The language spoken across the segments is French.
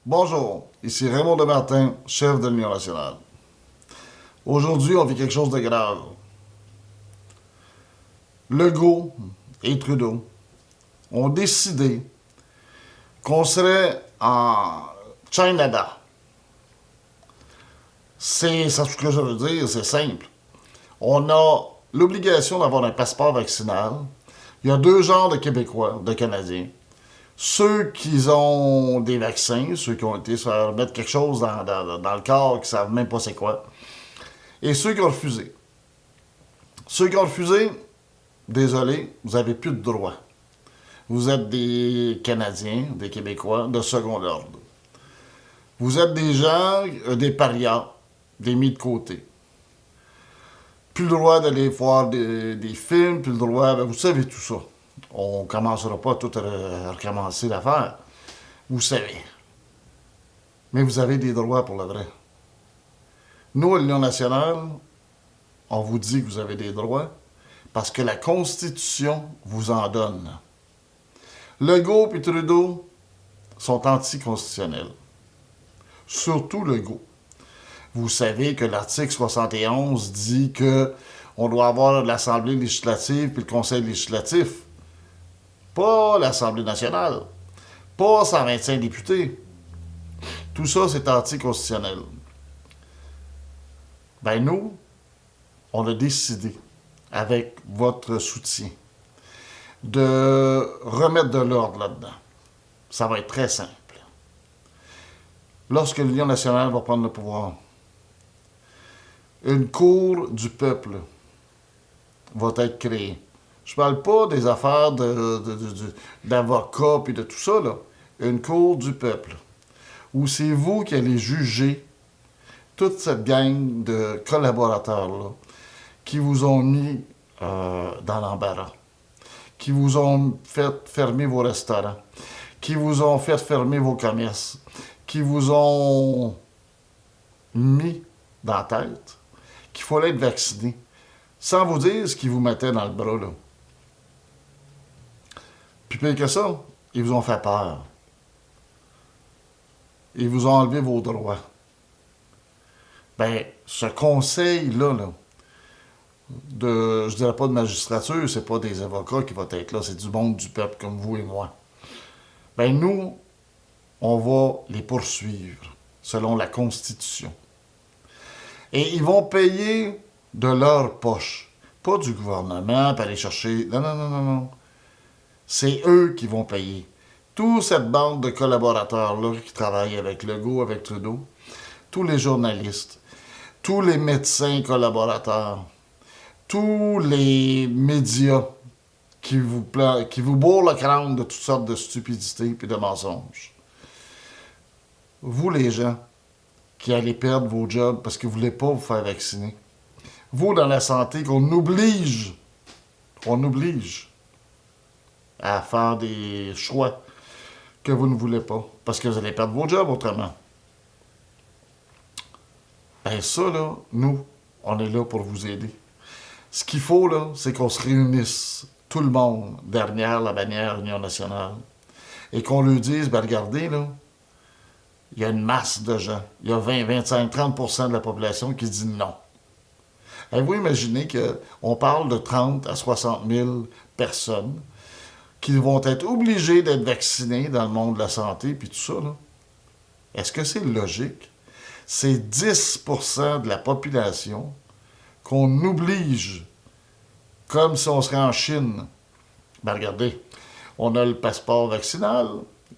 Bonjour, ici Raymond Desmartins, chef de l'Union nationale. Aujourd'hui, on vit quelque chose de grave. Legault et Trudeau ont décidé qu'on serait en Canada. C'est ça ce que je veux dire, c'est simple. On a l'obligation d'avoir un passeport vaccinal. Il y a deux genres de Québécois, de Canadiens. Ceux qui ont des vaccins, ceux qui ont été se faire mettre quelque chose dans le corps, qui ne savent même pas c'est quoi, et ceux qui ont refusé. Ceux qui ont refusé, désolé, vous n'avez plus de droits. Vous êtes des Canadiens, des Québécois de second ordre. Vous êtes des gens, des parias, des mis de côté. Plus le droit d'aller voir des films, plus le droit, vous savez tout ça. On ne commencera pas tout à recommencer l'affaire. Vous savez. Mais vous avez des droits pour le vrai. Nous, à l'Union nationale, on vous dit que vous avez des droits parce que la Constitution vous en donne. Legault et Trudeau sont anticonstitutionnels. Surtout Legault. Vous savez que l'article 71 dit qu'on doit avoir l'Assemblée législative puis le Conseil législatif. Pas l'Assemblée nationale. Pas 125 députés. Tout ça, c'est anticonstitutionnel. Ben nous, on a décidé, avec votre soutien, de remettre de l'ordre là-dedans. Ça va être très simple. Lorsque l'Union nationale va prendre le pouvoir, une cour du peuple va être créée. Je parle pas des affaires d'avocats et de tout ça, là. Une cour du peuple. Où c'est vous qui allez juger toute cette gang de collaborateurs-là qui vous ont mis dans l'embarras, qui vous ont fait fermer vos restaurants, qui vous ont fait fermer vos commerces, qui vous ont mis dans la tête qu'il fallait être vacciné, sans vous dire ce qu'ils vous mettaient dans le bras, là. Puis pire que ça, ils vous ont fait peur. Ils vous ont enlevé vos droits. Ben, ce conseil-là, je dirais pas de magistrature, c'est pas des avocats qui vont être là, c'est du monde du peuple comme vous et moi. Ben, nous, on va les poursuivre selon la Constitution. Et ils vont payer de leur poche, pas du gouvernement, pour aller chercher. Non, non, non, non, non. C'est eux qui vont payer. Toute cette bande de collaborateurs-là qui travaillent avec Legault, avec Trudeau, tous les journalistes, tous les médecins collaborateurs, tous les médias qui vous bourrent le crâne de toutes sortes de stupidités et de mensonges. Vous, les gens, qui allez perdre vos jobs parce que vous ne voulez pas vous faire vacciner. Vous, dans la santé, on oblige à faire des choix que vous ne voulez pas, parce que vous allez perdre vos jobs autrement. Ben ça, là, nous, on est là pour vous aider. Ce qu'il faut, là, c'est qu'on se réunisse, tout le monde, derrière la bannière Union nationale, et qu'on lui dise, ben regardez, là, il y a une masse de gens. Il y a 20, 25, 30% de la population qui dit non. Avez-vous imaginé qu'on parle de 30 à 60 000 personnes qui vont être obligées d'être vaccinées dans le monde de la santé puis tout ça, là? Est-ce que c'est logique? C'est 10% de la population qu'on oblige, comme si on serait en Chine. Ben regardez, on a le passeport vaccinal,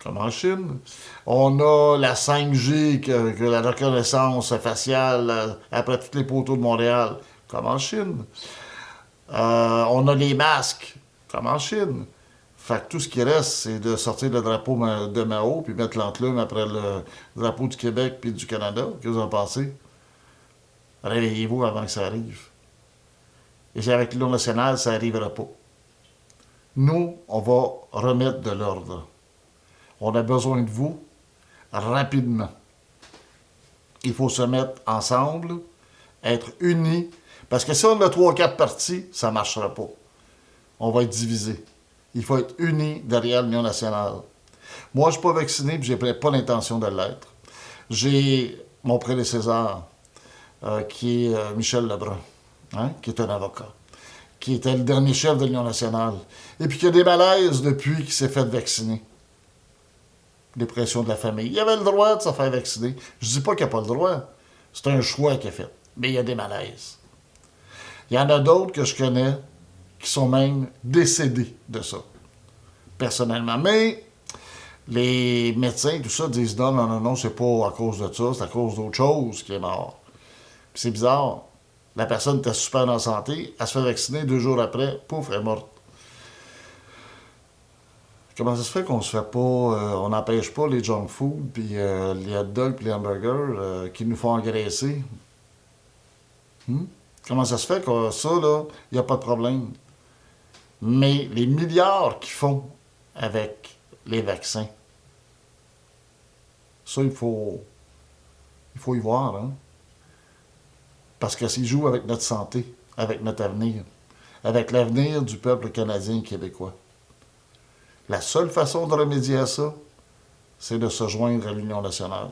comme en Chine. On a la 5G, que la reconnaissance faciale après tous les poteaux de Montréal, comme en Chine. On a les masques, comme en Chine. Fait que tout ce qui reste, c'est de sortir le drapeau de Mao puis mettre l'enclume après le drapeau du Québec puis du Canada. Qu'est-ce que vous en pensez? Réveillez-vous avant que ça arrive. Et si avec l'Union nationale, ça n'arrivera pas. Nous, on va remettre de l'ordre. On a besoin de vous rapidement. Il faut se mettre ensemble, être unis, parce que si on a 3-4 partis, ça ne marchera pas. On va être divisés. Il faut être unis derrière l'Union nationale. Moi, je ne suis pas vacciné et je n'ai pas l'intention de l'être. J'ai mon prédécesseur, qui est Michel Lebrun, hein, qui est un avocat, qui était le dernier chef de l'Union nationale, et puis qui a des malaises depuis qu'il s'est fait vacciner. Les pressions de la famille. Il avait le droit de se faire vacciner. Je ne dis pas qu'il n'a pas le droit. C'est un choix qu'il a fait. Mais il y a des malaises. Il y en a d'autres que je connais qui sont même décédés de ça, personnellement. Mais les médecins, tout ça, disent non, non, non, non, c'est pas à cause de ça, c'est à cause d'autre chose qui est mort. Puis c'est bizarre. La personne était super en santé, elle se fait vacciner 2 jours après, pouf, elle est morte. Comment ça se fait qu'on se fait pas, on n'empêche pas les junk food, puis les hot dogs, puis les hamburgers qui nous font engraisser? Hmm? Comment ça se fait que ça, là, il n'y a pas de problème? Mais les milliards qu'ils font avec les vaccins, ça, il faut y voir, hein? Parce que s'ils jouent avec notre santé, avec notre avenir, avec l'avenir du peuple canadien et québécois. La seule façon de remédier à ça, c'est de se joindre à l'Union nationale.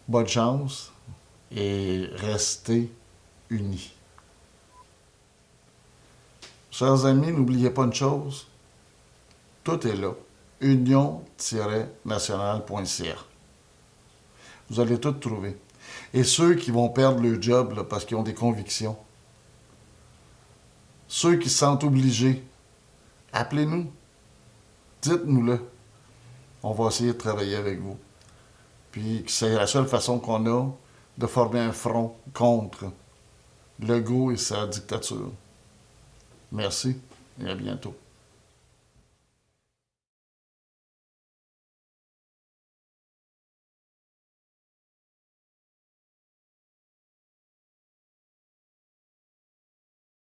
Bonne chance et restez unis. Chers amis, n'oubliez pas une chose, tout est là. union-nationale.ca. Vous allez tout trouver. Et ceux qui vont perdre leur job là, parce qu'ils ont des convictions, ceux qui se sentent obligés, appelez-nous. Dites-nous-le. On va essayer de travailler avec vous. Puis c'est la seule façon qu'on a de former un front contre Legault et sa dictature. Merci et à bientôt.